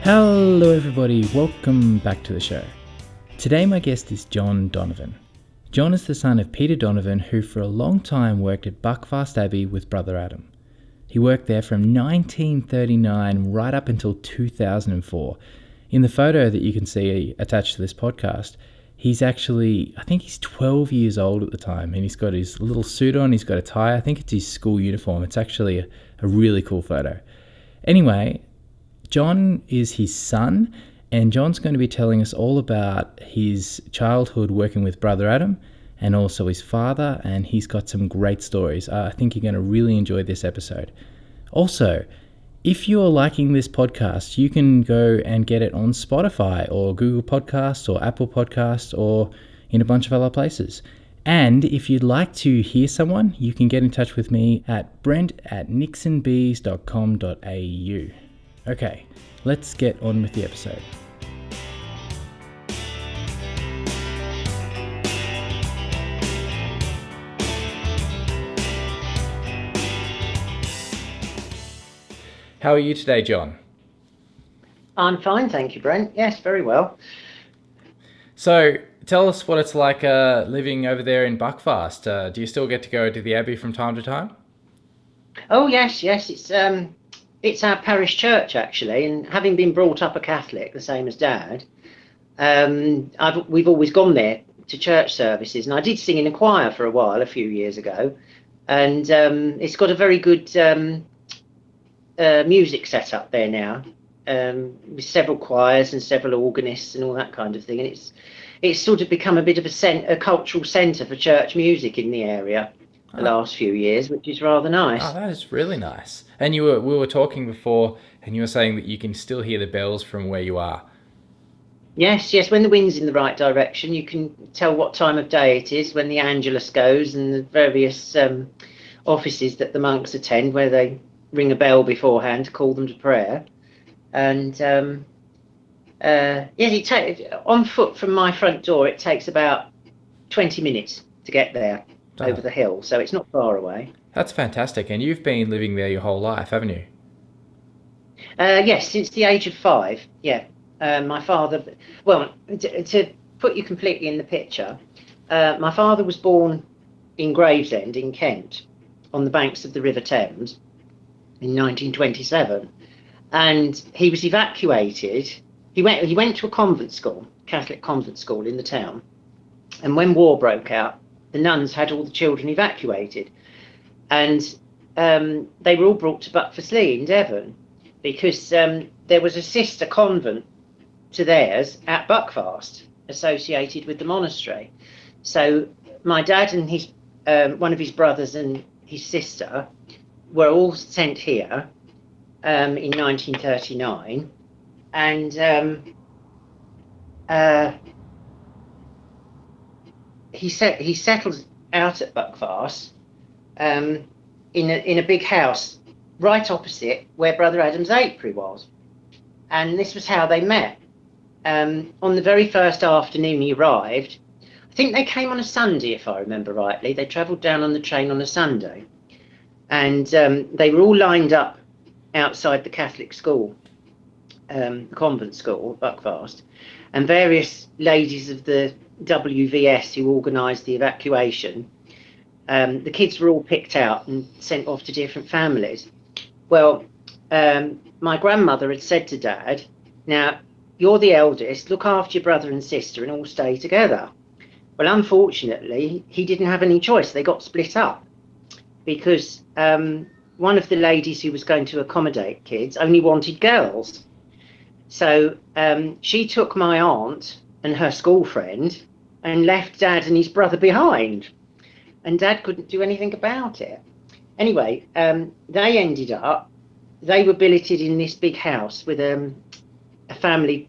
Hello everybody, welcome back to the show. Today my guest is John Donovan. John is the son of Peter Donovan, who for a long time worked at Buckfast Abbey with brother Adam. He worked there from 1939 right up until 2004. In the photo that you can see attached to this podcast, he's actually, I think he's 12 years old at the time, and he's got his little suit on, he's got a tie, I think it's his school uniform. It's actually a really cool photo. Anyway, John is his son, and John's going to be telling us all about his childhood working with brother Adam and also his father, and he's got some great stories. I think you're going to really enjoy this episode. Also, if you're liking this podcast, you can go and get it on Spotify or Google Podcasts or Apple Podcasts or in a bunch of other places. And if you'd like to hear someone, you can get in touch with me at brent@nixonbees.com.au. Okay, let's get on with the episode. How are you today, John? I'm fine, thank you, Brent. Yes, very well. So, tell us what it's like living over there in Buckfast. Do you still get to go to the Abbey from time to time? Oh, yes. It's our parish church, actually, and having been brought up a Catholic, the same as Dad, we've always gone there to church services, and I did sing in a choir for a while a few years ago, and it's got a very good music set up there now, with several choirs and several organists and all that kind of thing, and it's sort of become a bit of a cultural centre for church music in the area the last few years, which is rather nice. Oh, that is really nice. And we were talking before, and you were saying that you can still hear the bells from where you are. Yes. When the wind's in the right direction, you can tell what time of day it is when the Angelus goes and the various offices that the monks attend, where they ring a bell beforehand to call them to prayer. And on foot from my front door, it takes about 20 minutes to get there. Over the hill, so it's not far away. That's fantastic. And you've been living there your whole life, haven't you? Yes, since the age of 5. Yeah. My father, well, to put you completely in the picture, my father was born in Gravesend in Kent, on the banks of the River Thames, in 1927, and he was evacuated. He went to a convent school, Catholic convent school in the town, and when war broke out, the nuns had all the children evacuated, and they were all brought to Buckfast in Devon, because there was a sister convent to theirs at Buckfast associated with the monastery. So my dad and his one of his brothers and his sister were all sent here in 1939, and he settled out at Buckfast in a big house right opposite where brother Adam's apiary was, and this was how they met. On the very first afternoon he arrived, I think they came on a Sunday, if I remember rightly. They travelled down on the train on a Sunday, and they were all lined up outside the Catholic school, convent school, Buckfast, and various ladies of the WVS who organised the evacuation. The kids were all picked out and sent off to different families. Well, my grandmother had said to Dad, "Now, you're the eldest, look after your brother and sister and all stay together." Well, unfortunately, he didn't have any choice. They got split up because one of the ladies who was going to accommodate kids only wanted girls. So she took my aunt and her school friend and left Dad and his brother behind, and Dad couldn't do anything about it. Anyway, they were billeted in this big house with a family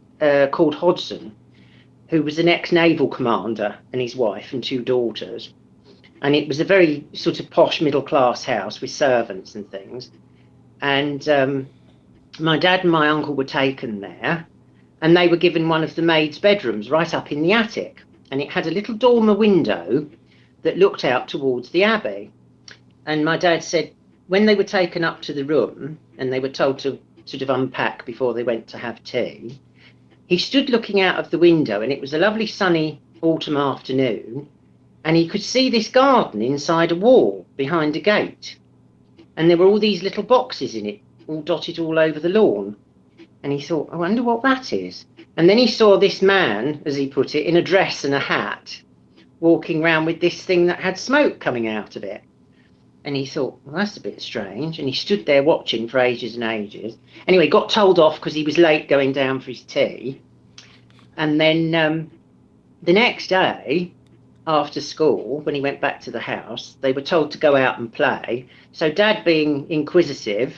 called Hodgson, who was an ex-naval commander, and his wife and 2 daughters, and it was a very sort of posh middle-class house with servants and things. And my dad and my uncle were taken there, and they were given one of the maid's bedrooms right up in the attic, and it had a little dormer window that looked out towards the abbey. And my dad said when they were taken up to the room and they were told to sort of unpack before they went to have tea, he stood looking out of the window, and it was a lovely sunny autumn afternoon, and he could see this garden inside a wall behind a gate, and there were all these little boxes in it, all dotted all over the lawn. And he thought, I wonder what that is. And then he saw this man, as he put it, in a dress and a hat, walking around with this thing that had smoke coming out of it. And he thought, well, that's a bit strange. And he stood there watching for ages and ages. Anyway, got told off because he was late going down for his tea. And then the next day, after school, when he went back to the house, they were told to go out and play. So Dad, being inquisitive,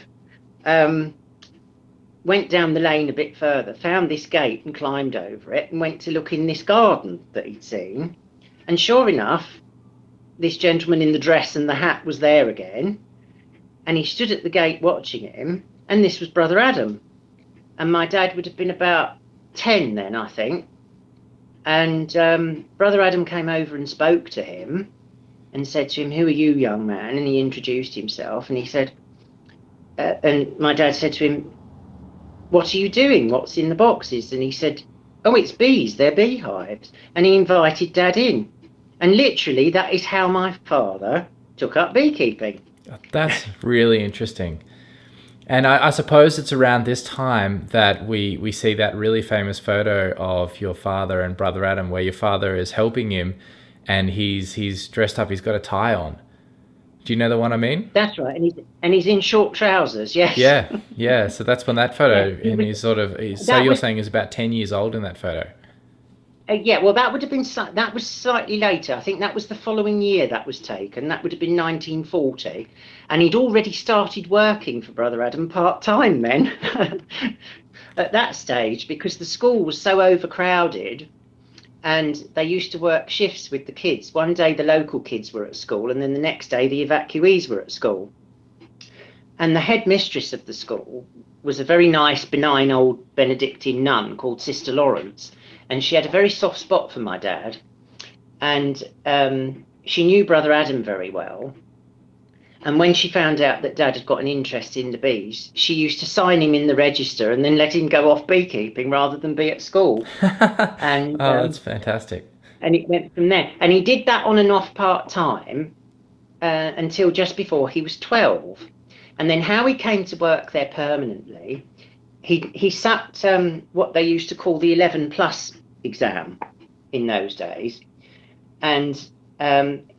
went down the lane a bit further, found this gate and climbed over it and went to look in this garden that he'd seen. And sure enough, this gentleman in the dress and the hat was there again. And he stood at the gate watching him. And this was Brother Adam. And my dad would have been about 10 then, I think. And Brother Adam came over and spoke to him and said to him, who are you, young man? And he introduced himself. And he said, and my dad said to him, what are you doing? What's in the boxes? And he said, oh, it's bees. They're beehives. And he invited Dad in. And literally, that is how my father took up beekeeping. That's really interesting. And I suppose it's around this time that we see that really famous photo of your father and Brother Adam, where your father is helping him and he's dressed up, he's got a tie on. Do you know the one I mean? That's right. And he's in short trousers, yes. Yeah. So that's when that photo, yeah, and he's sort of, so you're saying he's about 10 years old in that photo? Yeah, well, that would have been, that was slightly later. I think that was the following year that was taken. That would have been 1940. And he'd already started working for Brother Adam part-time then at that stage, because the school was so overcrowded and they used to work shifts with the kids. One day the local kids were at school, and then the next day the evacuees were at school. And the headmistress of the school was a very nice, benign old Benedictine nun called Sister Lawrence. And she had a very soft spot for my dad. And she knew Brother Adam very well. And when she found out that Dad had got an interest in the bees, she used to sign him in the register and then let him go off beekeeping rather than be at school. And that's fantastic. And it went from there. And he did that on and off part-time until just before he was 12. And then how he came to work there permanently, he sat what they used to call the 11 plus exam in those days. And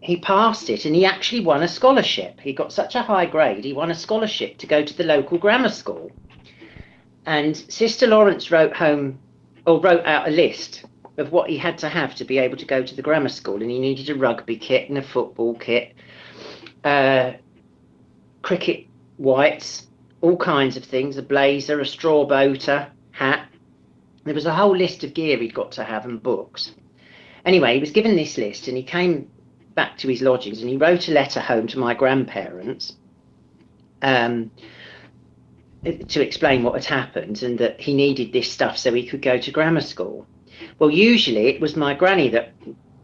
he passed it, and he actually won a scholarship. He got such a high grade, he won a scholarship to go to the local grammar school. And Sister Lawrence wrote out a list of what he had to have to be able to go to the grammar school. And he needed a rugby kit and a football kit, cricket whites, all kinds of things, a blazer, a straw boater, hat. There was a whole list of gear he'd got to have and books. Anyway, he was given this list, and he came back to his lodgings and he wrote a letter home to my grandparents to explain what had happened and that he needed this stuff so he could go to grammar school. Well, usually it was my granny that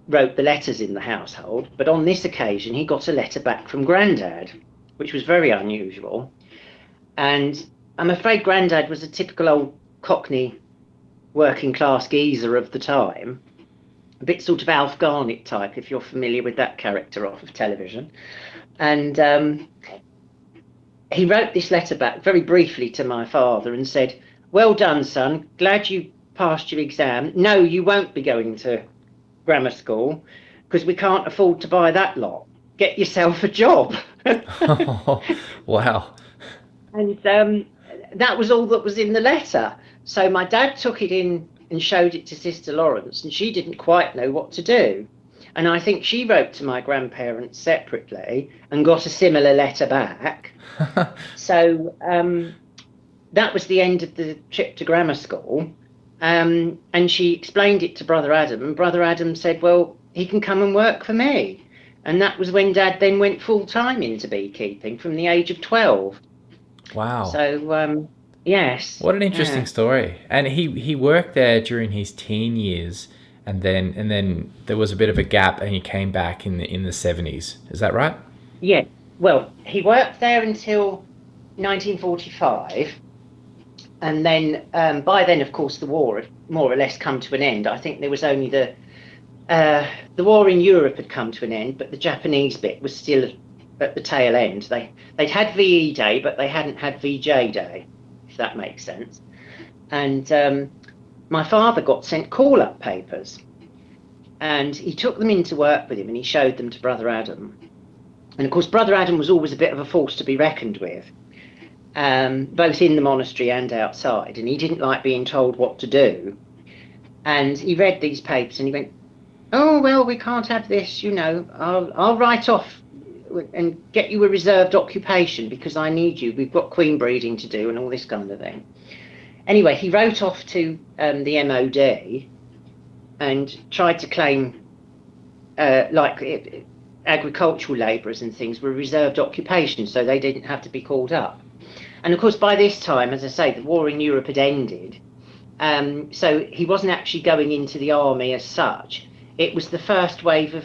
wrote the letters in the household, but on this occasion he got a letter back from Grandad, which was very unusual. And I'm afraid Grandad was a typical old Cockney working class geezer of the time, a bit sort of Alf Garnett type, if you're familiar with that character off of television. And he wrote this letter back very briefly to my father and said, well done, son, glad you passed your exam. No, you won't be going to grammar school because we can't afford to buy that lot. Get yourself a job. Oh, wow. And that was all that was in the letter. So my dad took it in and showed it to Sister Lawrence, and she didn't quite know what to do. And I think she wrote to my grandparents separately and got a similar letter back. So that was the end of the trip to grammar school. And she explained it to Brother Adam, and Brother Adam said, well, he can come and work for me. And that was when Dad then went full-time into beekeeping from the age of 12. Wow. So, yes. What an interesting story. And he worked there during his teen years, and then there was a bit of a gap, and he came back in the 70s. Is that right? Yeah. Well, he worked there until 1945, And then by then, of course, the war had more or less come to an end. I think there was only the war in Europe had come to an end, but the Japanese bit was still at the tail end. They'd had VE Day, but they hadn't had VJ Day, if that makes sense. And my father got sent call-up papers, and he took them into work with him, and he showed them to Brother Adam. And of course, Brother Adam was always a bit of a force to be reckoned with, both in the monastery and outside, and he didn't like being told what to do. And he read these papers and he went, "Oh, well, we can't have this, you know, I'll write off and get you a reserved occupation because I need you. We've got queen breeding to do and all this kind of thing." Anyway, he wrote off to the MOD and tried to claim agricultural labourers and things were reserved occupations, so they didn't have to be called up. And of course, by this time, as I say, the war in Europe had ended. So he wasn't actually going into the army as such. It was the first wave of,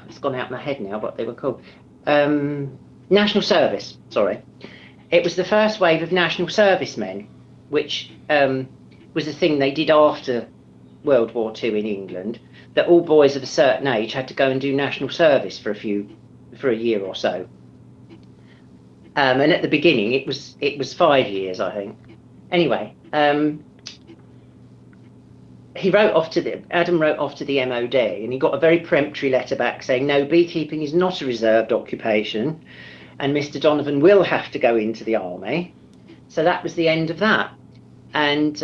it's gone out of my head now what they were called. National service, sorry. It was the first wave of national servicemen, which was a thing they did after World War II in England, that all boys of a certain age had to go and do national service for a year or so. And at the beginning, it was 5 years, I think. Anyway, Adam wrote off to the MOD, and he got a very peremptory letter back saying, "No, beekeeping is not a reserved occupation, and Mr. Donovan will have to go into the army." So that was the end of that. And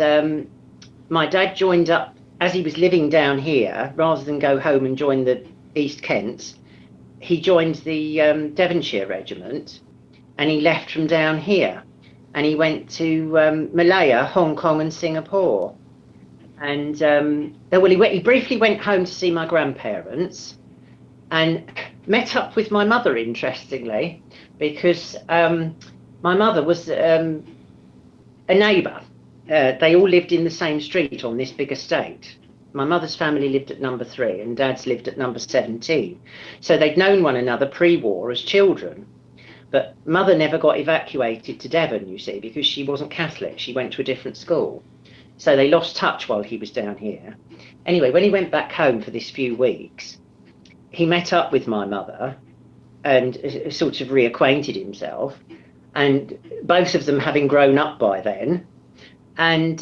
my dad joined up as he was living down here, rather than go home and join the East Kents. He joined the Devonshire Regiment. And he left from down here, and he went to Malaya, Hong Kong, and Singapore. And he briefly went home to see my grandparents, and met up with my mother, interestingly, because my mother was a neighbour. They all lived in the same street on this big estate. My mother's family lived at number 3, and Dad's lived at number 17. So they'd known one another pre-war as children. But Mother never got evacuated to Devon, you see, because she wasn't Catholic. She went to a different school. So they lost touch while he was down here. Anyway, when he went back home for this few weeks, he met up with my mother and sort of reacquainted himself. And both of them having grown up by then. And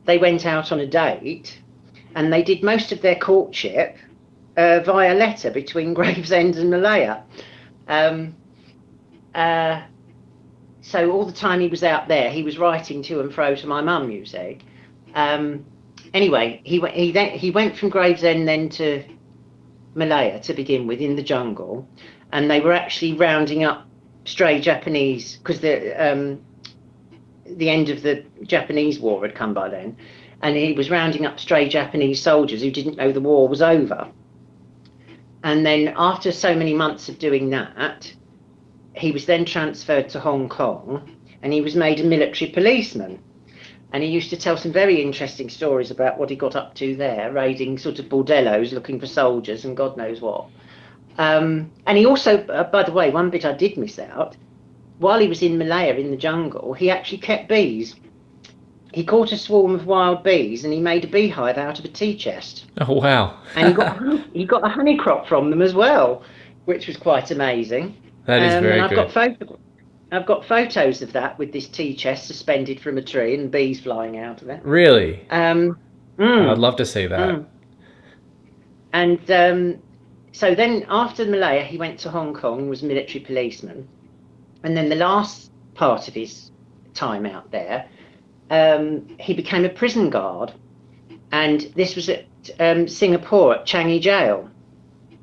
they went out on a date, and they did most of their courtship via letter between Gravesend and Malaya. So all the time he was out there, he was writing to and fro to my mum, you see. Anyway, he went from Gravesend then to Malaya to begin with, in the jungle, and they were actually rounding up stray Japanese, because the end of the Japanese war had come by then, and he was rounding up stray Japanese soldiers who didn't know the war was over. And then after so many months of doing that, he was then transferred to Hong Kong, and he was made a military policeman. And he used to tell some very interesting stories about what he got up to there, raiding sort of bordellos, looking for soldiers and God knows what. And he also, by the way, one bit I did miss out, while he was in Malaya in the jungle, he actually kept bees. He caught a swarm of wild bees and he made a beehive out of a tea chest. Oh, wow. And he got a honey crop from them as well, which was quite amazing. That is very and good. I've got photos of that with this tea chest suspended from a tree and bees flying out of it. Really? I'd love to see that. And so then after Malaya, he went to Hong Kong and was a military policeman. And then the last part of his time out there, he became a prison guard. And this was at Singapore at Changi Jail,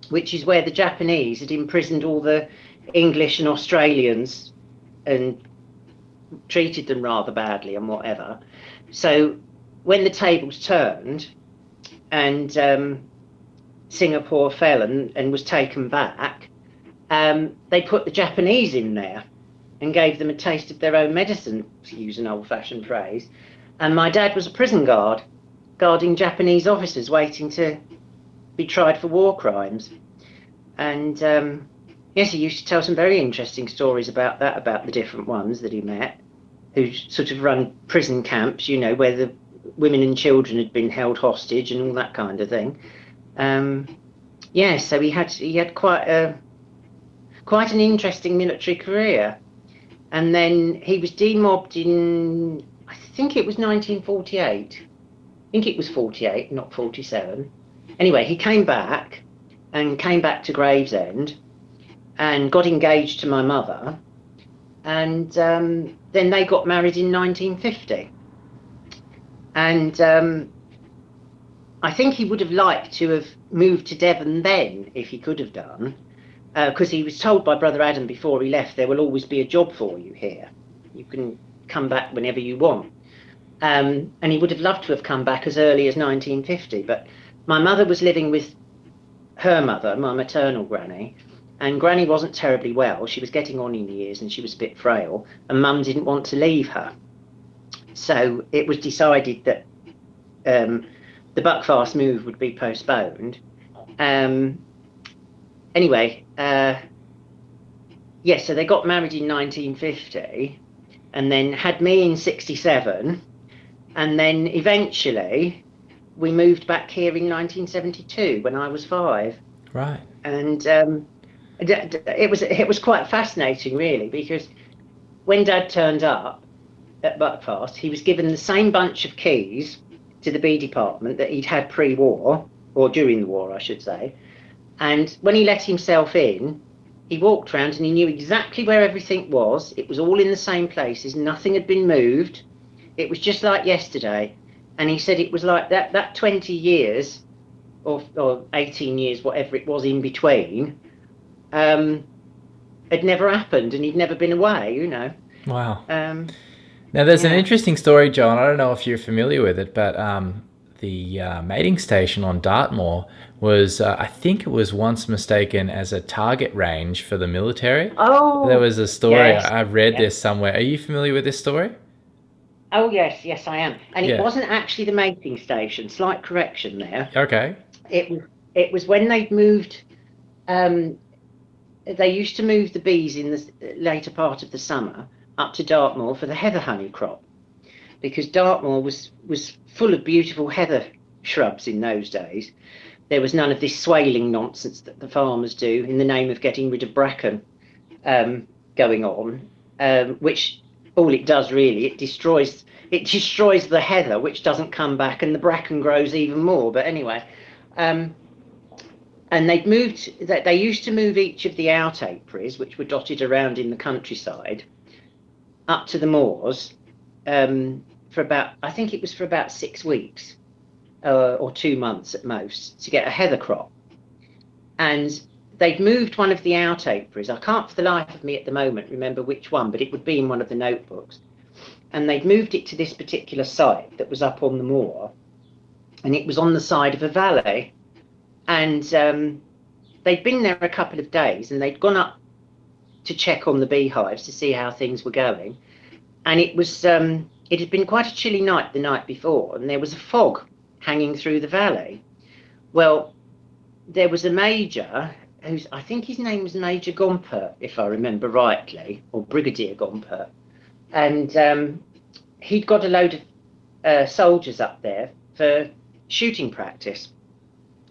which is where the Japanese had imprisoned all the English and Australians and treated them rather badly and whatever. So when the tables turned and Singapore fell and was taken back, they put the Japanese in there and gave them a taste of their own medicine, to use an old-fashioned phrase. And my dad was a prison guard, guarding Japanese officers waiting to be tried for war crimes. And Yes, he used to tell some very interesting stories about that, about the different ones that he met, who sort of run prison camps, where the women and children had been held hostage and all that kind of thing. Yeah, so he had quite an interesting military career, and then he was demobbed in, I think it was 1948. I think it was 48, not 47. Anyway, he came back to Gravesend and got engaged to my mother, and then they got married in 1950. And I think he would have liked to have moved to Devon then, if he could have done, because he was told by Brother Adam before he left, there will always be a job for you here. You can come back whenever you want. And he would have loved to have come back as early as 1950. But my mother was living with her mother, my maternal granny, and Granny wasn't terribly well. She was getting on in years and she was a bit frail, and Mum didn't want to leave her. So it was decided that the Buckfast move would be postponed. Anyway, yes, so they got married in 1950 and then had me in 67. And then eventually we moved back here in 1972 when I was 5. Right. And it was quite fascinating, really, because when Dad turned up at Buckfast, he was given the same bunch of keys to the bee department that he'd had pre-war, or during the war, I should say. And when he let himself in, he walked around and he knew exactly where everything was. It was all in the same places. Nothing had been moved. It was just like yesterday. And he said it was like that 20 years or 18 years, whatever it was in between, had never happened, and he'd never been away, Wow. Now, there's an interesting story, John. I don't know if you're familiar with it, but the mating station on Dartmoor was, I think it was once mistaken as a target range for the military. Oh, there was a story. yes, I've read yes. this somewhere. Are you familiar with this story? Oh, yes, I am. And Yeah. it wasn't actually the mating station. Slight correction there. Okay. It was when they'd moved. They used to move the bees in the later part of the summer up to Dartmoor for the heather honey crop, because Dartmoor was full of beautiful heather shrubs in those days. There was none of this swaling nonsense that the farmers do in the name of getting rid of bracken going on, which all it does really, it destroys the heather, which doesn't come back, and the bracken grows even more. But anyway, and they used to move each of the out apiaries, which were dotted around in the countryside, up to the moors for about 6 weeks or 2 months at most, to get a heather crop. And they'd moved one of the out apiaries. I can't for the life of me at the moment remember which one, but it would be in one of the notebooks. And they'd moved it to this particular site that was up on the moor, and it was on the side of a valley. And they'd been there a couple of days, and they'd gone up to check on the beehives to see how things were going. And it had been quite a chilly night the night before, and there was a fog hanging through the valley. Well, there was a major, I think his name was Major Gompert, if I remember rightly, or Brigadier Gompert. And he'd got a load of soldiers up there for shooting practice,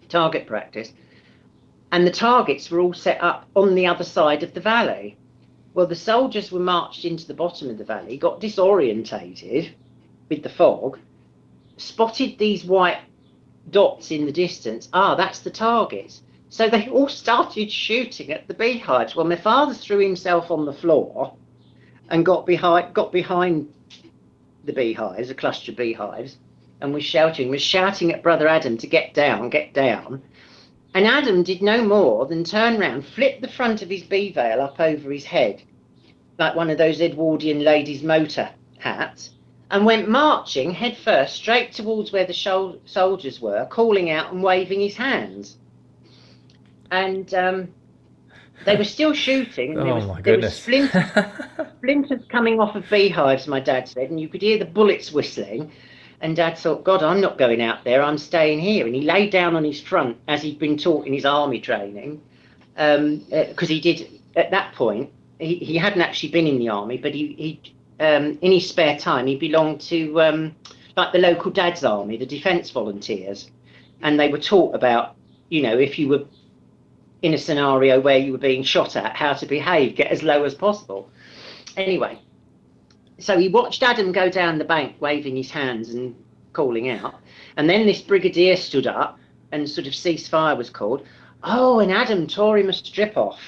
target practice. And the targets were all set up on the other side of the valley. Well, the soldiers were marched into the bottom of the valley, got disorientated with the fog, spotted these white dots in the distance. That's the targets. So they all started shooting at the beehives. Well, my father threw himself on the floor and got behind the beehives, a cluster of beehives, and was shouting at Brother Adam to get down, get down. And Adam did no more than turn round, flip the front of his bee veil up over his head, like one of those Edwardian ladies' motor hats, and went marching head first straight towards where the soldiers were, calling out and waving his hands. And they were still shooting. And there was splinters coming off of beehives, my dad said, and you could hear the bullets whistling. And Dad thought, God, I'm not going out there, I'm staying here. And he lay down on his front, as he'd been taught in his army training, because he did at that point, he hadn't actually been in the army, but he in his spare time, he belonged to like the local dad's army, the Defence Volunteers, and they were taught about, if you were in a scenario where you were being shot at, how to behave, get as low as possible. Anyway, so he watched Adam go down the bank waving his hands and calling out, and then this brigadier stood up and sort of ceasefire was called. Oh, and Adam tore him a strip off.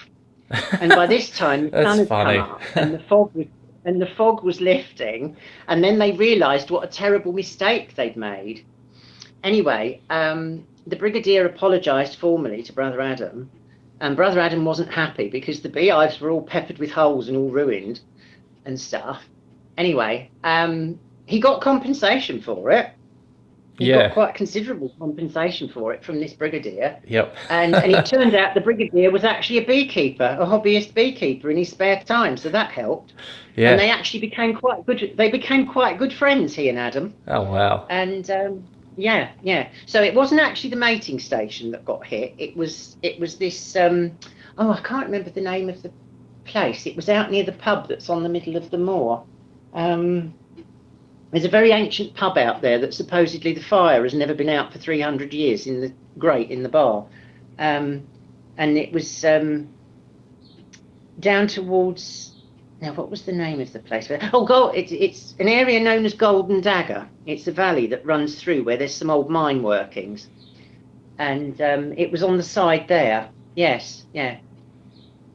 And by this time, the sun had come up and the fog was lifting, and then they realised what a terrible mistake they'd made. Anyway, the brigadier apologised formally to Brother Adam, and Brother Adam wasn't happy because the beehives were all peppered with holes and all ruined and stuff. Anyway, he got compensation for it. He got quite considerable compensation for it from this brigadier. Yep. and it turned out the brigadier was actually a beekeeper, a hobbyist beekeeper in his spare time, so that helped. Yeah. And they actually became quite good. They became quite good friends, he and Adam. Oh wow. And yeah. So it wasn't actually the mating station that got hit. It was this. I can't remember the name of the place. It was out near the pub that's on the middle of the moor. There's a very ancient pub out there that supposedly the fire has never been out for 300 years in the grate in the bar. And it was down towards, now what was the name of the place? It's an area known as Golden Dagger. It's a valley that runs through where there's some old mine workings. And it was on the side there. Yes, yeah.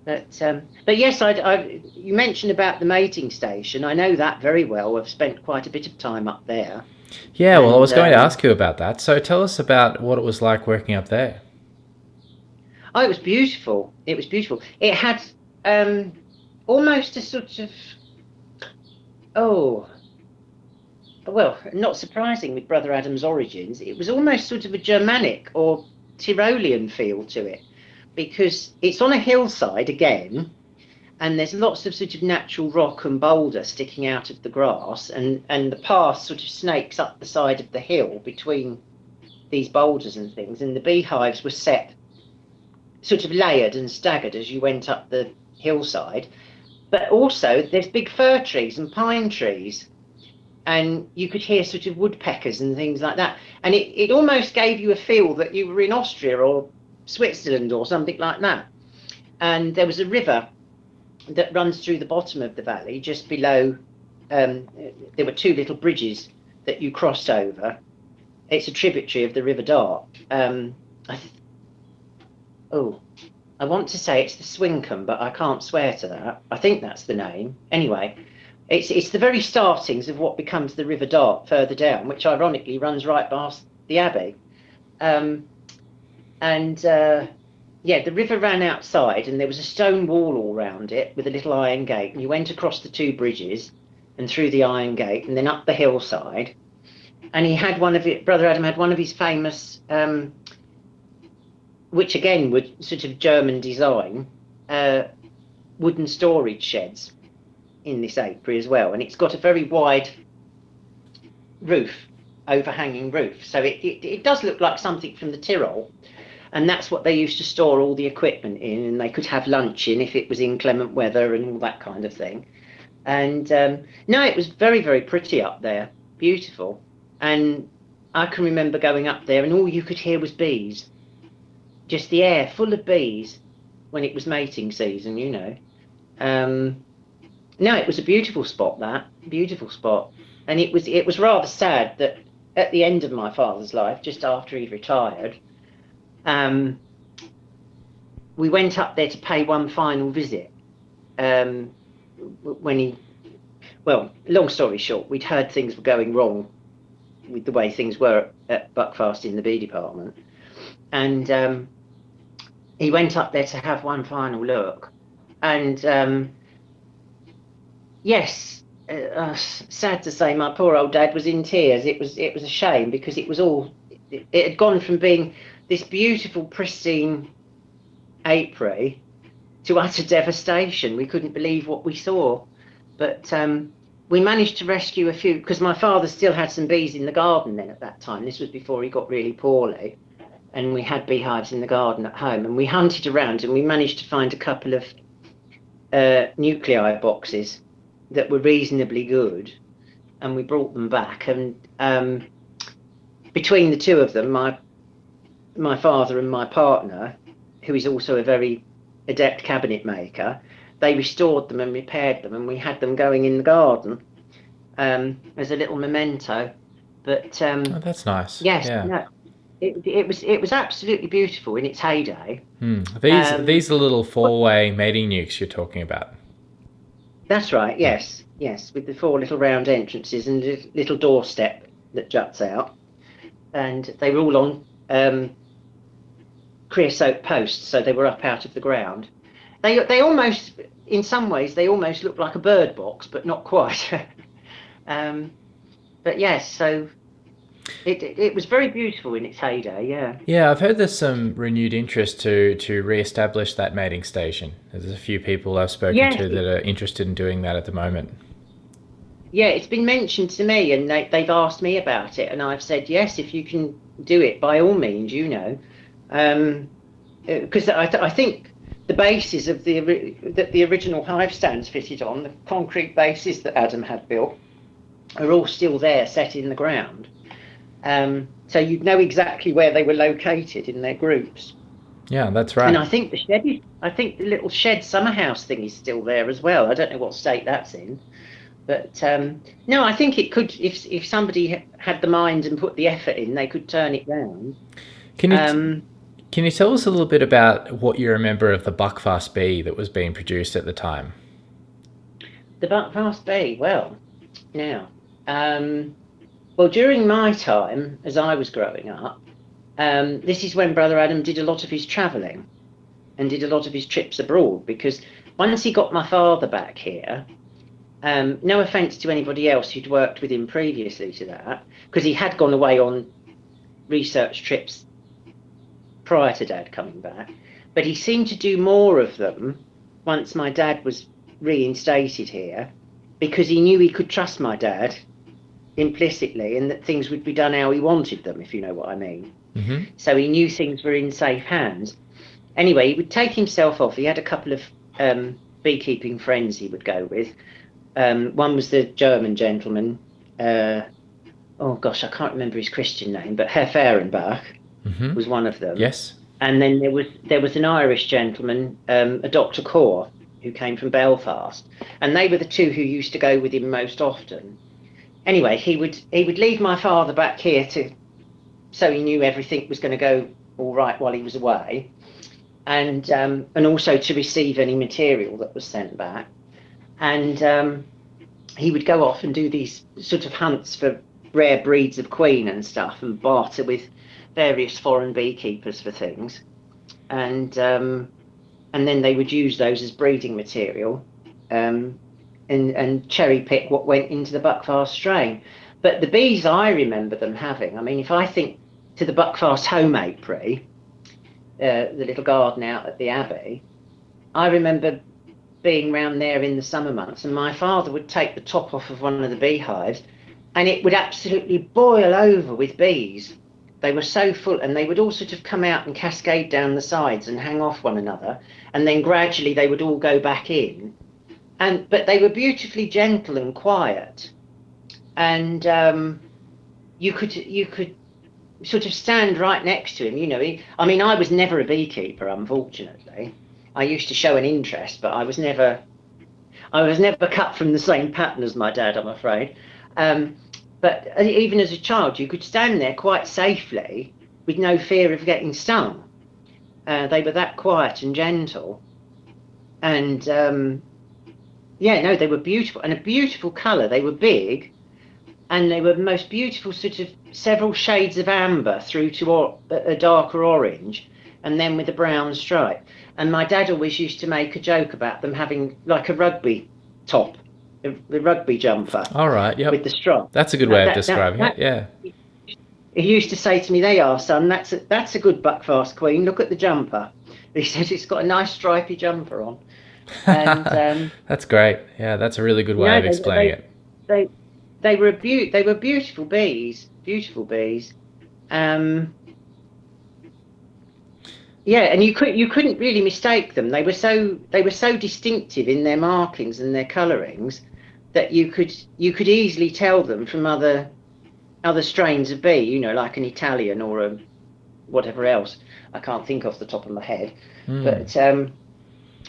But yes, you mentioned about the mating station. I know that very well. I've spent quite a bit of time up there. Yeah, well, I was going to ask you about that. So tell us about what it was like working up there. Oh, it was beautiful. It was beautiful. It had almost a sort of, well, not surprising with Brother Adam's origins. It was almost sort of a Germanic or Tyrolean feel to it, because it's on a hillside again, and there's lots of sort of natural rock and boulder sticking out of the grass, and the path sort of snakes up the side of the hill between these boulders and things, and the beehives were set sort of layered and staggered as you went up the hillside. But also there's big fir trees and pine trees, and you could hear sort of woodpeckers and things like that, and it almost gave you a feel that you were in Austria or Switzerland or something like that. And there was a river that runs through the bottom of the valley just below. There were two little bridges that you crossed over. It's a tributary of the River Dart. I want to say it's the Swinkham, but I can't swear to that. I think that's the name. Anyway, it's the very startings of what becomes the River Dart further down, which ironically runs right past the Abbey. The river ran outside, and there was a stone wall all round it with a little iron gate, and you went across the two bridges and through the iron gate and then up the hillside. And he had Brother Adam had one of his famous, which again would sort of German design, wooden storage sheds in this apiary as well, and it's got a very wide roof, overhanging roof, so it does look like something from the Tyrol. And that's what they used to store all the equipment in, and they could have lunch in if it was inclement weather and all that kind of thing. And no, it was very, very pretty up there, beautiful. And I can remember going up there and all you could hear was bees, just the air full of bees when it was mating season, No, it was a beautiful spot, beautiful spot. And it was rather sad that at the end of my father's life, just after he'd retired, we went up there to pay one final visit. Long story short, we'd heard things were going wrong with the way things were at Buckfast in the bee department. And he went up there to have one final look. And sad to say, my poor old dad was in tears. It was a shame, because it had gone from being this beautiful, pristine apiary to utter devastation. We couldn't believe what we saw. But we managed to rescue a few, because my father still had some bees in the garden then at that time. This was before he got really poorly. And we had beehives in the garden at home. And we hunted around and we managed to find a couple of nuclei boxes that were reasonably good, and we brought them back. And between the two of them, my father and my partner, who is also a very adept cabinet maker, they restored them and repaired them, and we had them going in the garden as a little memento. But Oh, that's nice. yes, Yeah. no, it was absolutely beautiful in its heyday. These are little four-way mating nukes you're talking about. That's right. Yes, yes, with the 4 little round entrances and a little doorstep that juts out, and they were all on creosote posts, so they were up out of the ground. They almost, in some ways, they almost look like a bird box, but not quite. But yes, so it was very beautiful in its heyday. Yeah. Yeah, I've heard there's some renewed interest to re-establish that mating station. There's a few people I've spoken to that are interested in doing that at the moment. Yeah, it's been mentioned to me, and they've asked me about it, and I've said yes, if you can do it, by all means, because I think the bases of that the original hive stands fitted on, the concrete bases that Adam had built, are all still there, set in the ground. So you'd know exactly where they were located in their groups. Yeah, that's right. And I think the little shed summer house thing is still there as well. I don't know what state that's in, but no, I think it could, if somebody had the mind and put the effort in, they could turn it round. Can you tell us a little bit about what you remember of the Buckfast bee that was being produced at the time? The Buckfast bee, well, now, well, during my time, as I was growing up, this is when Brother Adam did a lot of his travelling and did a lot of his trips abroad, because once he got my father back here, no offence to anybody else who'd worked with him previously to that, because he had gone away on research trips prior to Dad coming back, but he seemed to do more of them once my dad was reinstated here, because he knew he could trust my dad implicitly, and that things would be done how he wanted them, if you know what I mean. Mm-hmm. So he knew things were in safe hands. Anyway, he would take himself off. He had a couple of beekeeping friends he would go with. One was the German gentleman, oh gosh, I can't remember his Christian name, but Herr Fehrenbach was one of them. Yes. And then there was an Irish gentleman, a Dr. Core, who came from Belfast, and they were the two who used to go with him most often. Anyway, he would leave my father back here so he knew everything was going to go all right while he was away, and also to receive any material that was sent back. And he would go off and do these sort of hunts for rare breeds of queen and stuff, and barter with various foreign beekeepers for things, and then they would use those as breeding material, and cherry pick what went into the Buckfast strain. But the bees I remember them having, I mean, if I think to the Buckfast home apiary, the little garden out at the Abbey, I remember being round there in the summer months, and my father would take the top off of one of the beehives, and it would absolutely boil over with bees. They were so full, and they would all sort of come out and cascade down the sides and hang off one another, and then gradually they would all go back in. But they were beautifully gentle and quiet, and you could sort of stand right next to him. I mean, I was never a beekeeper, unfortunately. I used to show an interest, but I was never cut from the same pattern as my dad, I'm afraid. But even as a child, you could stand there quite safely with no fear of getting stung. They were that quiet and gentle. And they were beautiful, and a beautiful colour. They were big, and they were the most beautiful sort of several shades of amber through to a darker orange, and then with a brown stripe. And my dad always used to make a joke about them having like a rugby top, the rugby jumper. All right, yep. With the stripe. That's a good way of describing it, yeah. He used to say to me, "There you are, son, that's a good Buckfast queen, look at the jumper." He said it's got a nice stripy jumper on. And that's great. Yeah, that's a really good way of explaining it. They were beautiful bees. Yeah, and you couldn't really mistake them. They were so distinctive in their markings and their colourings that you could easily tell them from other strains of bee, like an Italian or a whatever else. I can't think off the top of my head. But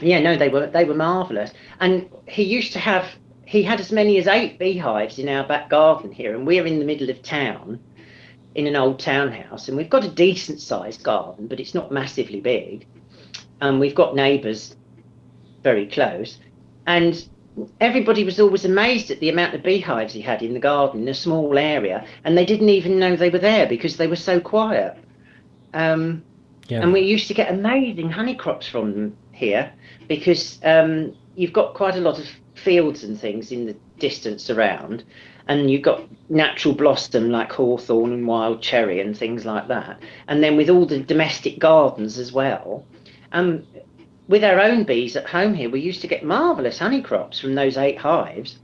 yeah, no, they were marvellous. And he had as many as 8 beehives in our back garden here, and we're in the middle of town in an old townhouse, and we've got a decent sized garden, but it's not massively big. And we've got neighbours very close, and everybody was always amazed at the amount of beehives he had in the garden in a small area, and they didn't even know they were there because they were so quiet. And we used to get amazing honey crops from them here because you've got quite a lot of fields and things in the distance around, and you've got natural blossom like hawthorn and wild cherry and things like that, and then with all the domestic gardens as well. With our own bees at home here, we used to get marvellous honey crops from those 8 hives.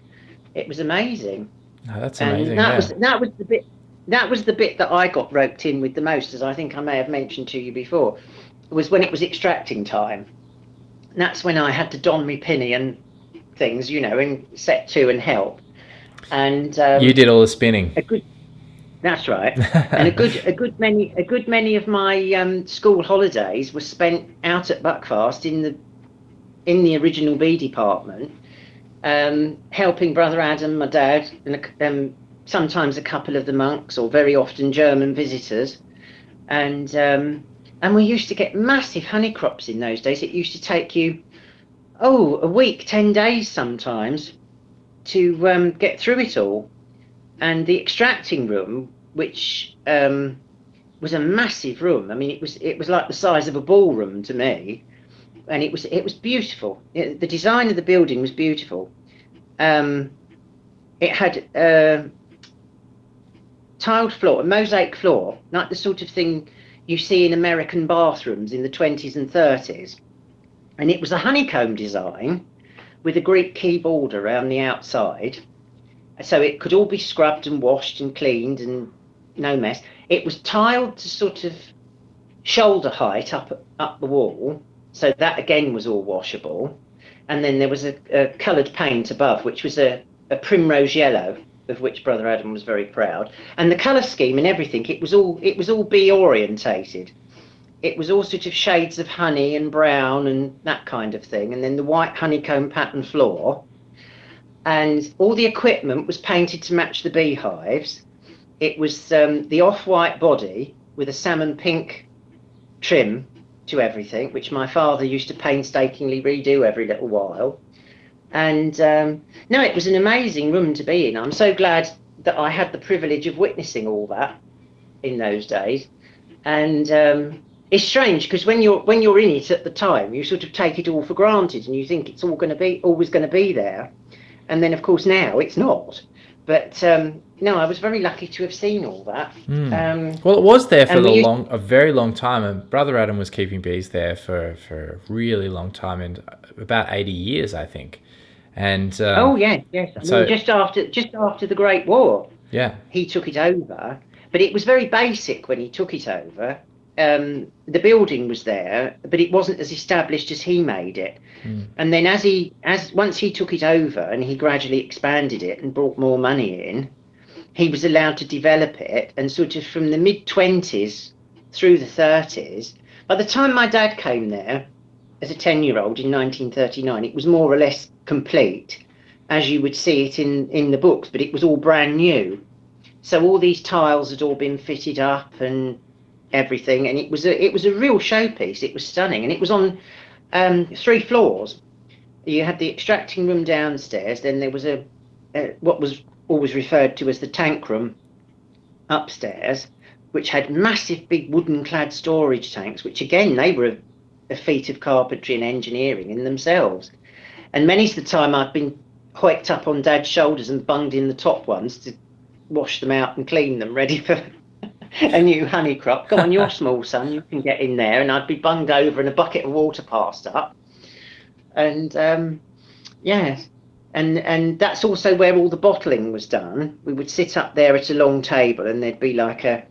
It was amazing. Oh, that's amazing. And that was the bit that I got roped in with the most, as I think I may have mentioned to you before, was when it was extracting time. And that's when I had to don me pinny and things, and set to and help. And you did all the spinning. That's right. And a good many of my school holidays were spent out at Buckfast in the original bee department, helping Brother Adam, my dad, and sometimes a couple of the monks, or very often German visitors, and we used to get massive honey crops in those days. It used to take you a week, 10 days sometimes to get through it all. And the extracting room, which was a massive room. I mean, it was like the size of a ballroom to me, and it was beautiful. The design of the building was beautiful. It had tiled floor, a mosaic floor, like the sort of thing you see in American bathrooms in the 20s and 30s. And it was a honeycomb design with a Greek key border around the outside, so it could all be scrubbed and washed and cleaned and no mess. It was tiled to sort of shoulder height up the wall, so that again was all washable. And then there was a coloured paint above, which was a primrose yellow, of which Brother Adam was very proud. And the colour scheme and everything, it was all bee orientated. It was all sort of shades of honey and brown and that kind of thing, and then the white honeycomb pattern floor. And all the equipment was painted to match the beehives. It was the off-white body with a salmon pink trim to everything, which my father used to painstakingly redo every little while. And no, it was an amazing room to be in. I'm so glad that I had the privilege of witnessing all that in those days. And it's strange because when you're in it at the time, you sort of take it all for granted and you think it's always going to be there. And then, of course, now it's not. But no, I was very lucky to have seen all that. Well, it was there for a very long time, and Brother Adam was keeping bees there for a really long time, and about 80 years, I think. And oh yes. I mean, just after the Great War, he took it over. But it was very basic when he took it over. The building was there, but it wasn't as established as he made it. And then once he took it over and he gradually expanded it and brought more money in, he was allowed to develop it. And sort of from the mid-20s through the 30s, by the time my dad came there as a 10-year-old in 1939, it was more or less complete, as you would see it in the books, but it was all brand new. So all these tiles had all been fitted up and everything, and it was a real showpiece. It was stunning, and it was on 3 floors. You had the extracting room downstairs, then there was what was always referred to as the tank room upstairs, which had massive big wooden clad storage tanks, which again, they were a feat of carpentry and engineering in themselves. And many's the time I've been hoiked up on Dad's shoulders and bunged in the top ones to wash them out and clean them ready for a new honey crop. Go on, you're small, son, you can get in there. And I'd be bunged over and a bucket of water passed up. And and that's also where all the bottling was done. We would sit up there at a long table, and there'd be like a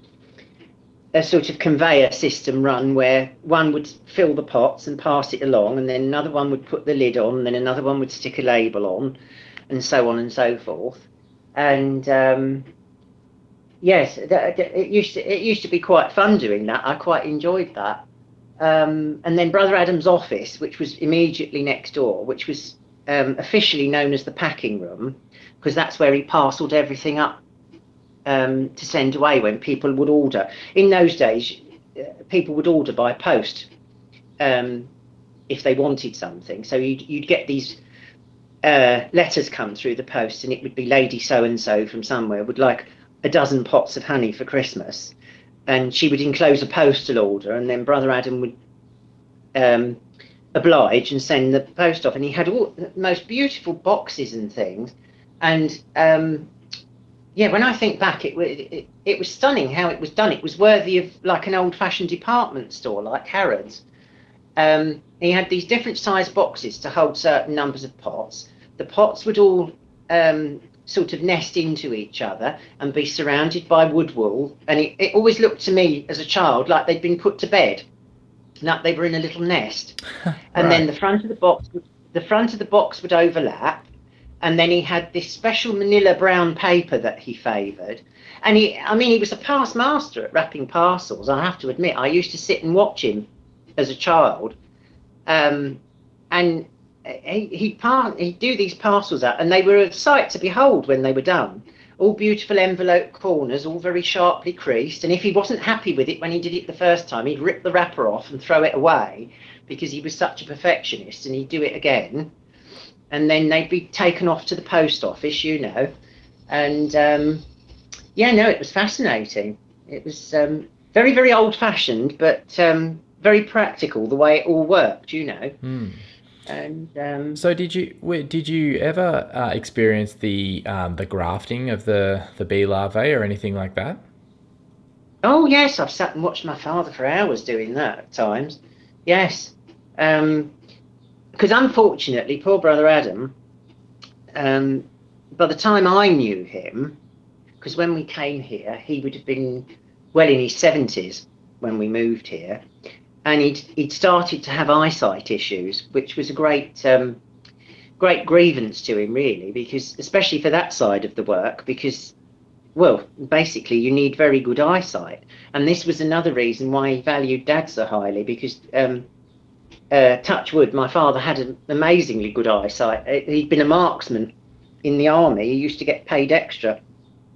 a sort of conveyor system run where one would fill the pots and pass it along, and then another one would put the lid on, and then another one would stick a label on, and so on and so forth. And yes, it used to be quite fun doing that. I quite enjoyed that. And then Brother Adam's office, which was immediately next door, which was officially known as the packing room, because that's where he parcelled everything up to send away when people would order. In those days, people would order by post if they wanted something. So you'd get these letters come through the post, and it would be Lady so-and-so from somewhere would like a dozen pots of honey for Christmas. And she would enclose a postal order, and then Brother Adam would oblige and send the post off. And he had all the most beautiful boxes and things. And yeah, when I think back, it was stunning how it was done. It was worthy of like an old-fashioned department store like Harrods. He had these different size boxes to hold certain numbers of pots. The pots would all sort of nest into each other and be surrounded by wood wool. And it always looked to me as a child like they'd been put to bed, like they were in a little nest. And then the front of the box would overlap. And then he had this special manila brown paper that he favoured. And he was a past master at wrapping parcels. I have to admit, I used to sit and watch him as a child. And he'd do these parcels out, and they were a sight to behold when they were done. All beautiful envelope corners, all very sharply creased. And if he wasn't happy with it when he did it the first time, he'd rip the wrapper off and throw it away because he was such a perfectionist, and he'd do it again. And then they'd be taken off to the post office, you know. And it was fascinating. It was very, very old-fashioned, but very practical, the way it all worked, you know. And so did you ever experience the grafting of the bee larvae or anything like that? Oh yes, I've sat and watched my father for hours doing that at times. Yes. Because unfortunately, poor Brother Adam, by the time I knew him, because when we came here, he would have been well in his 70s when we moved here, and he'd started to have eyesight issues, which was a great grievance to him, really, because especially for that side of the work, because, well, basically you need very good eyesight. And this was another reason why he valued Dad so highly, because touch wood, my father had an amazingly good eyesight. He'd been a marksman in the army. He used to get paid extra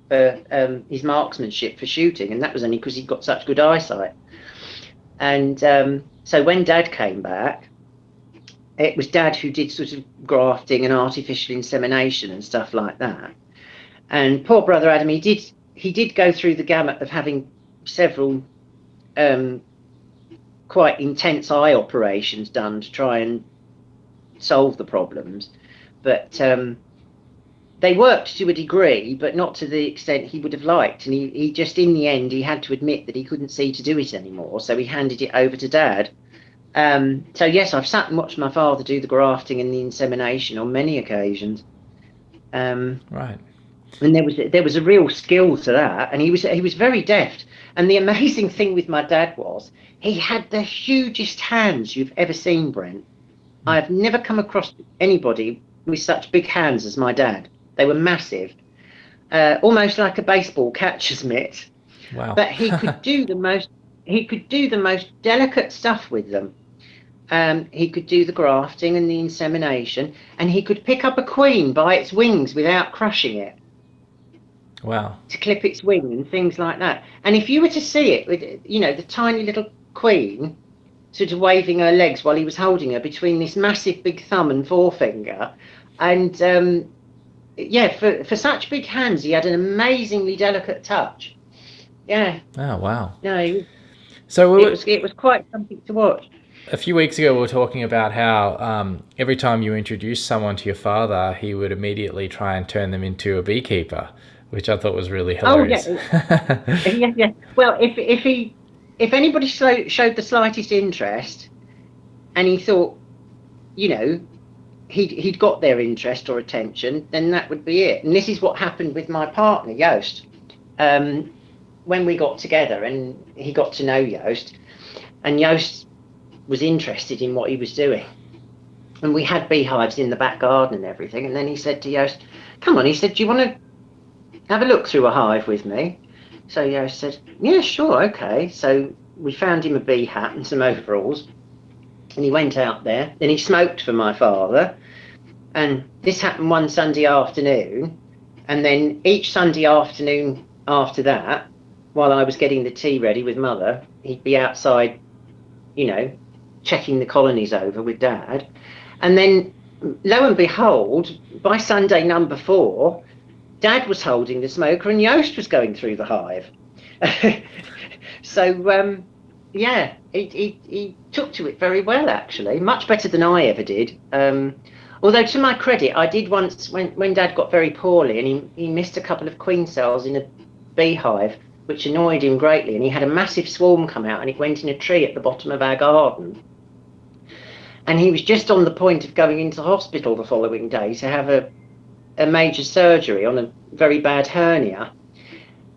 for his marksmanship for shooting, and that was only because he'd got such good eyesight. And so when Dad came back, it was Dad who did sort of grafting and artificial insemination and stuff like that. And poor Brother Adam, he did go through the gamut of having several quite intense eye operations done to try and solve the problems, but they worked to a degree, but not to the extent he would have liked. And he just, in the end, he had to admit that he couldn't see to do it anymore, so he handed it over to Dad. So yes, I've sat and watched my father do the grafting and the insemination on many occasions. Right. And there was a real skill to that, and he was very deft. And the amazing thing with my dad was he had the hugest hands you've ever seen, Brent. I have never come across anybody with such big hands as my dad. They were massive, almost like a baseball catcher's mitt. Wow. But he could do the most delicate stuff with them. He could do the grafting and the insemination, and he could pick up a queen by its wings without crushing it. Wow. To clip its wing and things like that. And if you were to see it with, you know, the tiny little queen sort of waving her legs while he was holding her between this massive big thumb and forefinger, and for such big hands, he had an amazingly delicate touch. Yeah. Oh, wow. No, so it was quite something to watch. A few weeks ago, we were talking about how every time you introduced someone to your father, he would immediately try and turn them into a beekeeper, which I thought was really hilarious. Oh, yeah. Yeah. Well, if anybody showed the slightest interest, and he thought, you know, he'd got their interest or attention, then that would be it. And this is what happened with my partner, Joost. when we got together and he got to know Joost, and Joost was interested in what he was doing. And we had beehives in the back garden and everything. And then he said to Joost, come on, he said, do you want to have a look through a hive with me? So Joost said, yeah, sure, okay. So we found him a bee hat and some overalls. And he went out there. Then he smoked for my father. And this happened one Sunday afternoon. And then each Sunday afternoon after that, while I was getting the tea ready with Mother, he'd be outside, you know, checking the colonies over with Dad. And then, lo and behold, by Sunday number 4, Dad was holding the smoker and Joost was going through the hive. So, yeah, he took to it very well, actually, much better than I ever did. Although, to my credit, I did once, when Dad got very poorly and he missed a couple of queen cells in a beehive, which annoyed him greatly, and he had a massive swarm come out and it went in a tree at the bottom of our garden. And he was just on the point of going into hospital the following day to have a major surgery on a very bad hernia.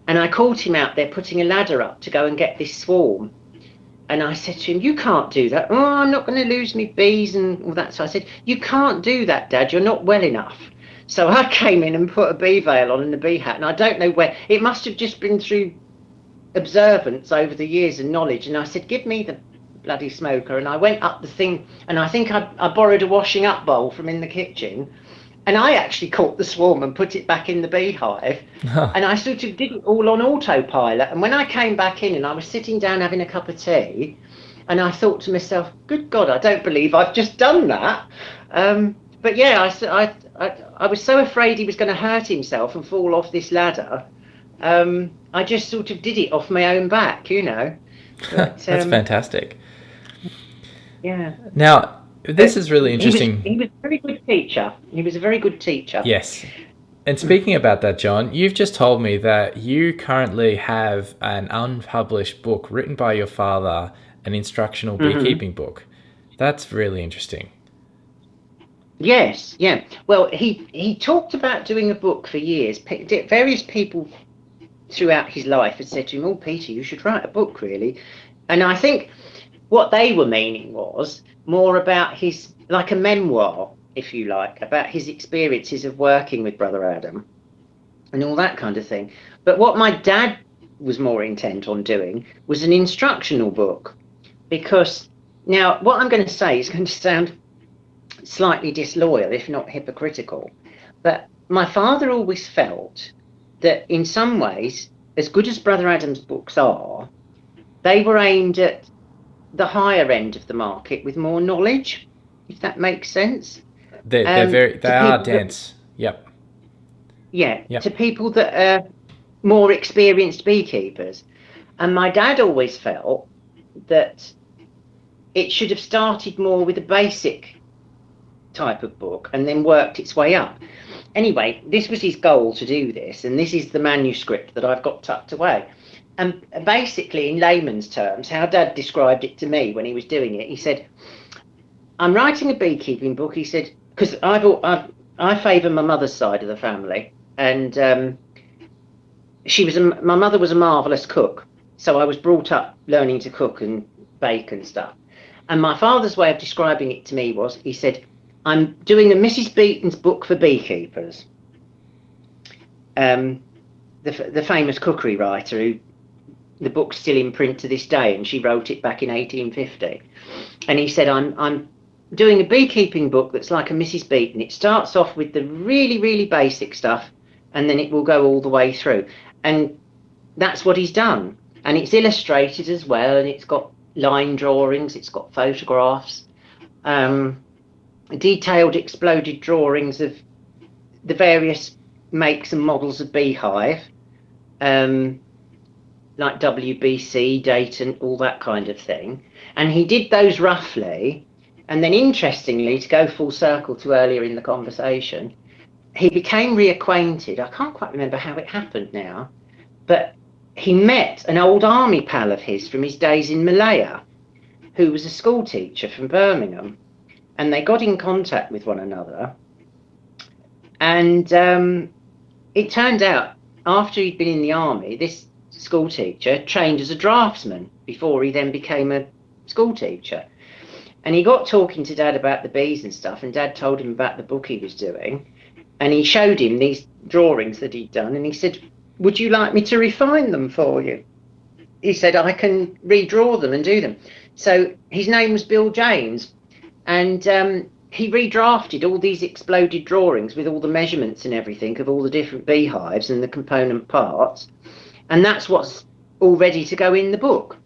And I caught him out there putting a ladder up to go and get this swarm. And I said to him, you can't do that. Oh, I'm not going to lose me bees and all that. So I said, you can't do that, Dad. You're not well enough. So I came in and put a bee veil on and a bee hat. And I don't know where. It must have just been through observance over the years and knowledge. And I said, give me the bloody smoker. And I went up the thing. And I think I borrowed a washing up bowl from in the kitchen. And I actually caught the swarm and put it back in the beehive. And I sort of did it all on autopilot. And when I came back in and I was sitting down having a cup of tea, and I thought to myself, good God, I don't believe I've just done that. But yeah, I was so afraid he was going to hurt himself and fall off this ladder. I just sort of did it off my own back, you know. But, That's fantastic. Yeah. Now, this is really interesting. He was a very good teacher. He was a very good teacher. Yes. And speaking about that, John, you've just told me that you currently have an unpublished book written by your father, an instructional beekeeping book. That's really interesting. Yes, yeah. Well, he talked about doing a book for years. Various people throughout his life had said to him, oh, Peter, you should write a book, really. And I think what they were meaning was more about his, like a memoir, if you like, about his experiences of working with Brother Adam and all that kind of thing. But what my dad was more intent on doing was an instructional book, because now what I'm going to say is going to sound slightly disloyal, if not hypocritical, but my father always felt that in some ways, as good as Brother Adam's books are, they were aimed at the higher end of the market with more knowledge, if that makes sense. They are dense. Yep. Yeah, yep. To people that are more experienced beekeepers. And my dad always felt that it should have started more with a basic type of book and then worked its way up. Anyway, this was his goal to do this, and this is the manuscript that I've got tucked away. And basically, in layman's terms, how Dad described it to me when he was doing it, he said, I'm writing a beekeeping book, he said, because I favour my mother's side of the family, and my mother was a marvellous cook, so I was brought up learning to cook and bake and stuff. And my father's way of describing it to me was, he said, I'm doing a Mrs. Beeton's book for beekeepers. The famous cookery writer who the book's still in print to this day, and she wrote it back in 1850. And he said, I'm doing a beekeeping book that's like a Mrs. Beeton. It starts off with the really, really basic stuff, and then it will go all the way through. And that's what he's done. And it's illustrated as well, and it's got line drawings, it's got photographs, detailed exploded drawings of the various makes and models of beehive, like WBC, Dayton, all that kind of thing. And he did those roughly. And then interestingly, to go full circle to earlier in the conversation, he became reacquainted. I can't quite remember how it happened now, but he met an old army pal of his from his days in Malaya, who was a school teacher from Birmingham. And they got in contact with one another. And it turned out, after he'd been in the army, this school teacher, trained as a draftsman before he then became a school teacher. And he got talking to Dad about the bees and stuff, and Dad told him about the book he was doing. And he showed him these drawings that he'd done, and he said, "Would you like me to refine them for you?" He said, "I can redraw them and do them." So his name was Bill James, and he redrafted all these exploded drawings with all the measurements and everything of all the different beehives and the component parts. And that's what's all ready to go in the book.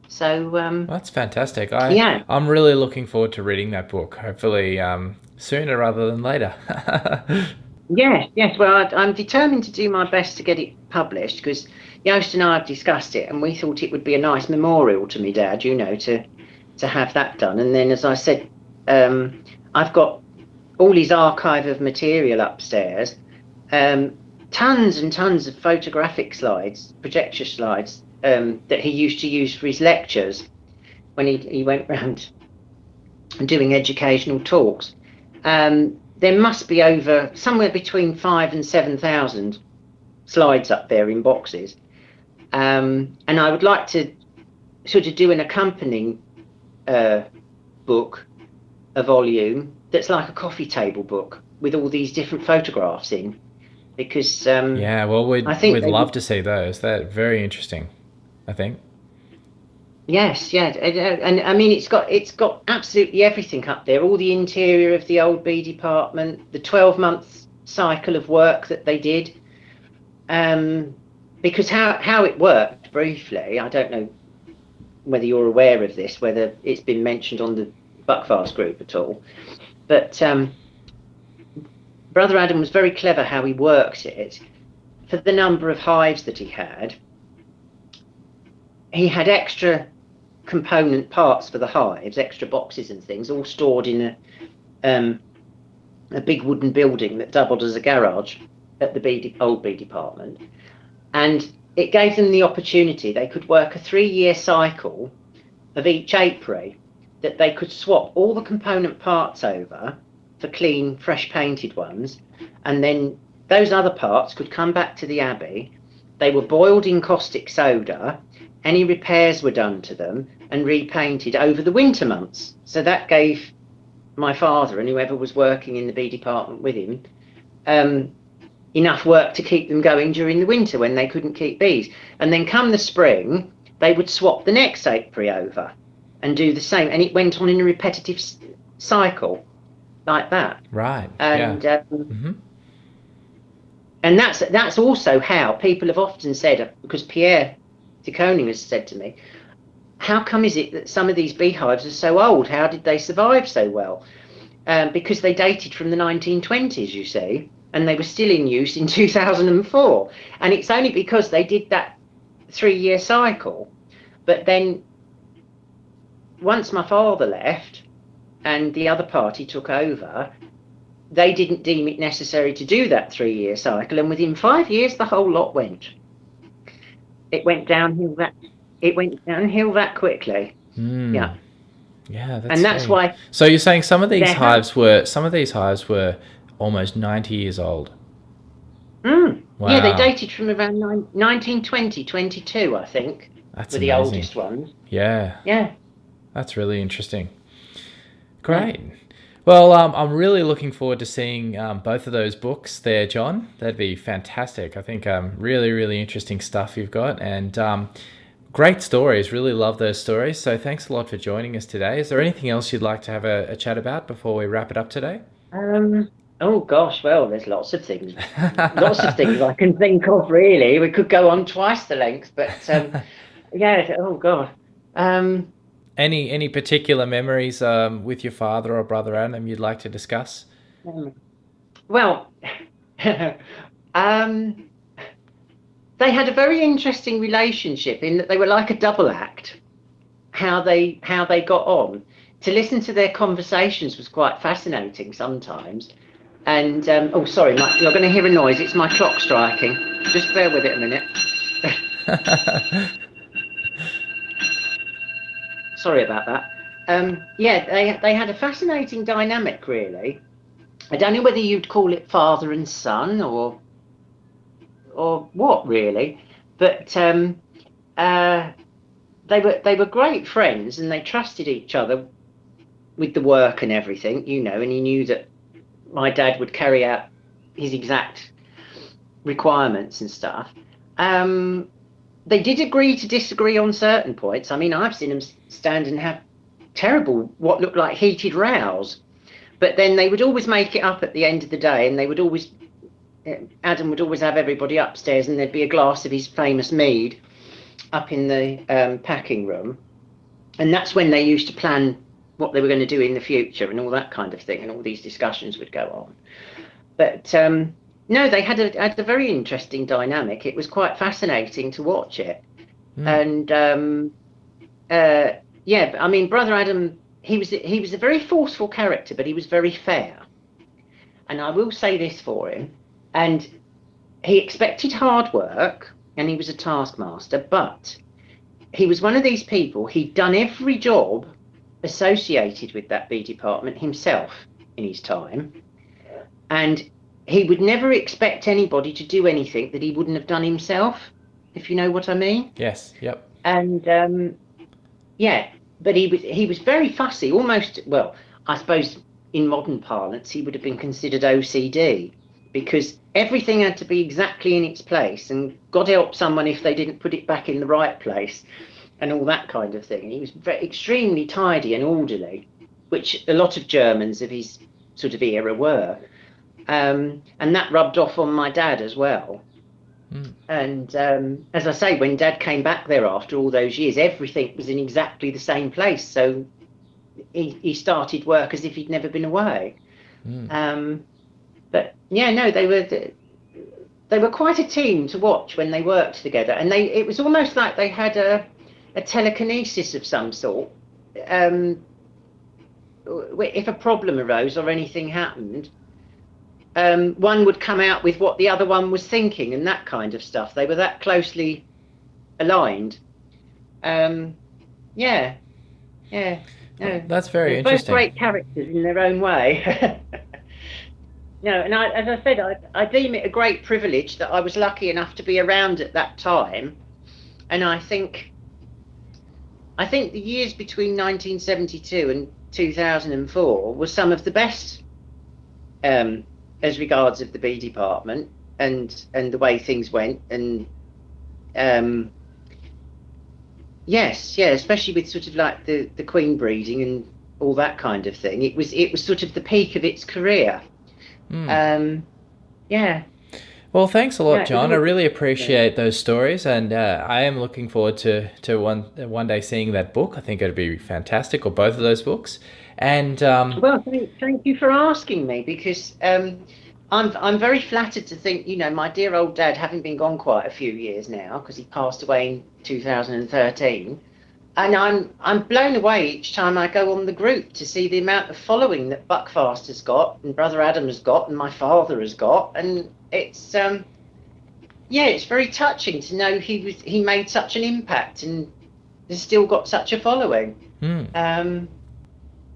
So that's fantastic. I'm really looking forward to reading that book. Hopefully sooner rather than later. Yes. Well, I'm determined to do my best to get it published, because Joost and I have discussed it, and we thought it would be a nice memorial to me Dad, to have that done. And then, as I said, I've got all his archive of material upstairs, tons and tons of photographic slides, projector slides, that he used to use for his lectures when he went round doing educational talks. There must be over somewhere between 5,000 and 7,000 slides up there in boxes. And I would like to sort of do an accompanying book, a volume that's like a coffee table book with all these different photographs in, because we'd love to see those. They're very interesting, I think. Yes, and I mean it's got absolutely everything up there, all the interior of the old bee department, the 12-month cycle of work that they did, because how it worked briefly, I don't know whether you're aware of this, whether it's been mentioned on the Buckfast group at all, but Brother Adam was very clever how he worked it. For the number of hives that he had extra component parts for the hives, extra boxes and things, all stored in a big wooden building that doubled as a garage at the old bee department. And it gave them the opportunity, they could work a 3-year cycle of each apiary, that they could swap all the component parts over for clean, fresh painted ones, and then those other parts could come back to the Abbey. They were boiled in caustic soda, any repairs were done to them and repainted over the winter months. So that gave my father and whoever was working in the bee department with him enough work to keep them going during the winter when they couldn't keep bees. And then come the spring, they would swap the next apiary over and do the same. And it went on in a repetitive cycle like that. Right. And and that's also how people have often said, because Pierre de Koning has said to me, how come is it that some of these beehives are so old? How did they survive so well? Because they dated from the 1920s, you see, and they were still in use in 2004. And it's only because they did that 3-year cycle. But then once my father left and the other party took over, they didn't deem it necessary to do that 3-year cycle, and within 5 years the whole lot went. It went downhill that quickly. Yeah, that's why. So you're saying some of these hives were almost 90 years old. Wow. Yeah, they dated from around 1920, 22, I think. That's were the amazing. Oldest ones. Yeah. That's really interesting. Great. Yeah. Well, I'm really looking forward to seeing both of those books there, John. That'd be fantastic. I think really, really interesting stuff you've got, and great stories. Really love those stories. So thanks a lot for joining us today. Is there anything else you'd like to have a chat about before we wrap it up today? Oh gosh, well, there's lots of things. Lots of things I can think of, really. We could go on twice the length, but yeah, oh God. Any particular memories with your father or Brother Adam you'd like to discuss? Well, they had a very interesting relationship in that they were like a double act. How they got on. To listen to their conversations was quite fascinating sometimes. And oh, sorry, Mike, you're going to hear a noise. It's my clock striking. Just bear with it a minute. Sorry about that. Yeah, they had a fascinating dynamic, really. I don't know whether you'd call it father and son or what, really. But they were great friends, and they trusted each other with the work and everything, and he knew that my dad would carry out his exact requirements and stuff. They did agree to disagree on certain points. I mean, I've seen them stand and have terrible, what looked like heated rows, but then they would always make it up at the end of the day, and Adam would always have everybody upstairs, and there'd be a glass of his famous mead up in the packing room, and that's when they used to plan what they were going to do in the future and all that kind of thing, and all these discussions would go on. But no, they had a very interesting dynamic. It was quite fascinating to watch it. And yeah, I mean, Brother Adam, he was a very forceful character, but he was very fair. And I will say this for him, and he expected hard work, and he was a taskmaster, but he was one of these people, he'd done every job associated with that bee department himself in his time, and he would never expect anybody to do anything that he wouldn't have done himself, if you know what I mean. Yes. Yep. And yeah, but he was very fussy, almost, well, I suppose in modern parlance he would have been considered OCD, because everything had to be exactly in its place, and God help someone if they didn't put it back in the right place and all that kind of thing. He was extremely tidy and orderly, which a lot of Germans of his sort of era were. And that rubbed off on my dad as well. And as I say, when Dad came back there after all those years, everything was in exactly the same place. So he started work as if he'd never been away. But yeah, no, they were quite a team to watch when they worked together, and it was almost like they had a telekinesis of some sort. If a problem arose or anything happened, one would come out with what the other one was thinking and that kind of stuff. They were that closely aligned. Yeah. No, that's very Both interesting. great characters in their own way. No, and as I said, I deem it a great privilege that I was lucky enough to be around at that time. And I think the years between 1972 and 2004 were some of the best as regards of the bee department and the way things went. And yes, yeah, especially with sort of like the queen breeding and all that kind of thing. It was sort of the peak of its career. Yeah. Well, thanks a lot, John. I really appreciate those stories, and I am looking forward to one day seeing that book. I think it'd be fantastic, or both of those books. And well, thank you for asking me, because I'm very flattered to think, my dear old dad, having been gone quite a few years now, because he passed away in 2013. And I'm blown away each time I go on the group to see the amount of following that Buckfast has got, and Brother Adam has got, and my father has got, and it's it's very touching to know he made such an impact and has still got such a following.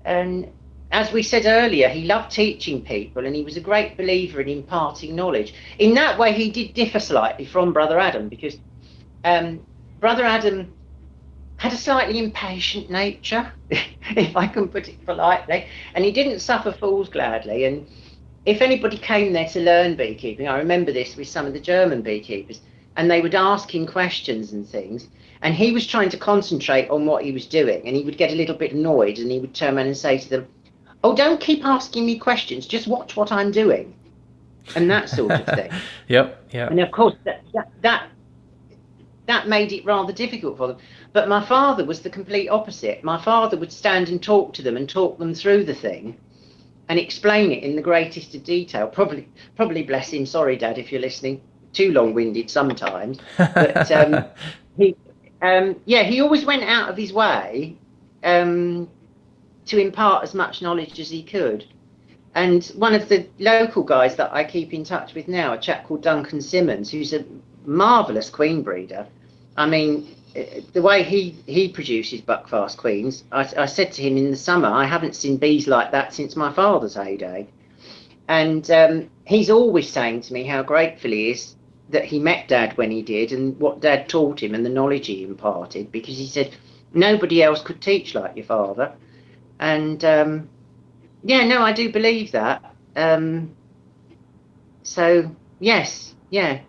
And as we said earlier, he loved teaching people, and he was a great believer in imparting knowledge. In that way, he did differ slightly from Brother Adam, because Brother Adam had a slightly impatient nature, if I can put it politely, and he didn't suffer fools gladly. And if anybody came there to learn beekeeping, I remember this with some of the German beekeepers, and they would ask him questions and things, and he was trying to concentrate on what he was doing, and he would get a little bit annoyed, and he would turn around and say to them, "Oh, don't keep asking me questions, just watch what I'm doing," and that sort of thing. Yep. And of course that made it rather difficult for them. But my father was the complete opposite. My father would stand and talk to them and talk them through the thing and explain it in the greatest of detail. Probably bless him, sorry Dad if you're listening, too long-winded sometimes. But he always went out of his way to impart as much knowledge as he could. And one of the local guys that I keep in touch with now, a chap called Duncan Simmons, who's a marvellous queen breeder. I mean, the way he produces Buckfast queens, I said to him in the summer, I haven't seen bees like that since my father's heyday. And he's always saying to me how grateful he is that he met Dad when he did, and what Dad taught him and the knowledge he imparted, because he said nobody else could teach like your father. And yeah, no, I do believe that. So yes, yeah,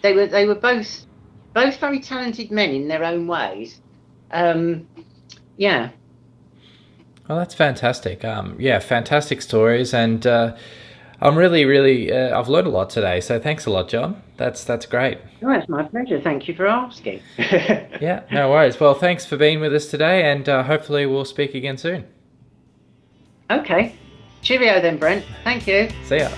they were both very talented men in their own ways. Yeah. Well, that's fantastic. Yeah, fantastic stories, and I'm really I've learned a lot today. So thanks a lot, John. That's great. Oh, it's my pleasure. Thank you for asking. Yeah, no worries. Well, thanks for being with us today, and hopefully we'll speak again soon. Okay. Cheerio then, Brent. Thank you. See ya.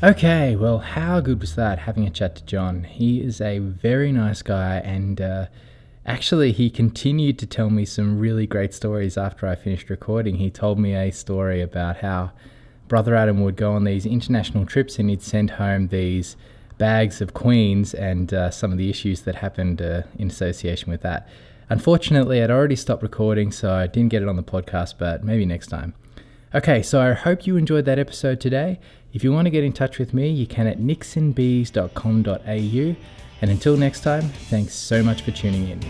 Okay, well, how good was that, having a chat to John? He is a very nice guy, and actually he continued to tell me some really great stories after I finished recording. He told me a story about how Brother Adam would go on these international trips and he'd send home these bags of queens, and some of the issues that happened in association with that. Unfortunately, I'd already stopped recording, so I didn't get it on the podcast, but maybe next time. Okay, so I hope you enjoyed that episode today. If you want to get in touch with me, you can at nixonbees.com.au. And until next time, thanks so much for tuning in.